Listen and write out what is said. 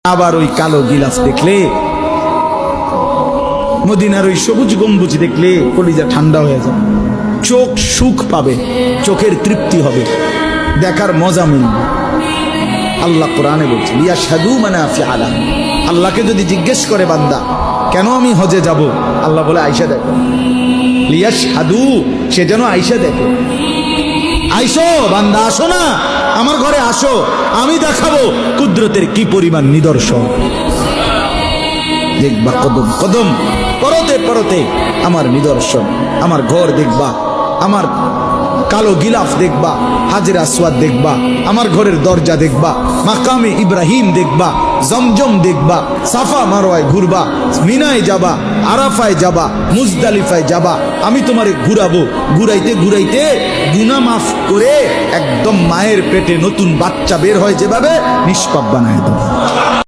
আবার ওই কালো গিলাফ দেখলে, মদিনার ওই সবুজ গম্বুজ দেখলে কলিজা ঠান্ডা হয়ে যাবে, চোখ সুখ পাবে, চোখের তৃপ্তি হবে, দেখার মজা মিলবে। আল্লাহ কোরআনে বলছেন ইয়াশহাদু মানাফিআ লাহুম। আল্লাহকে যদি জিজ্ঞেস করে বান্দা কেন আমি হজে যাব, আল্লাহ বলে আয়েশা দেখো, লিয়াশহাদু, সে যেন আয়েশা দেখে। আইসো বান্দা, আসো না আমার ঘরে, আসো, আমি দেখাবো কুদরতের কি পরিমাণ নিদর্শন। দেখবা কদম কদম, পরতে পরতে আমার নিদর্শন, আমার ঘর দেখবা, আমার কালো গিলাফ দেখবা, হাজরে আসওয়াদ দেখবা, আমার ঘরের দরজা দেখবা, মাকামে ইব্রাহিম দেখবা, জমজম দেখবা, সাফা মারওয়ায় ঘুরবা, মিনায় যাবা, আরাফায় যাবা, মুজদালিফায় যাবা, আমি তোমারে ঘুরাবো, ঘুরাইতে ঘুরাইতে গুনাহ মাফ করে একদম মায়ের পেটে নতুন বাচ্চা বের হয় যেভাবে, নিষ্পাপ বানায় দেবো।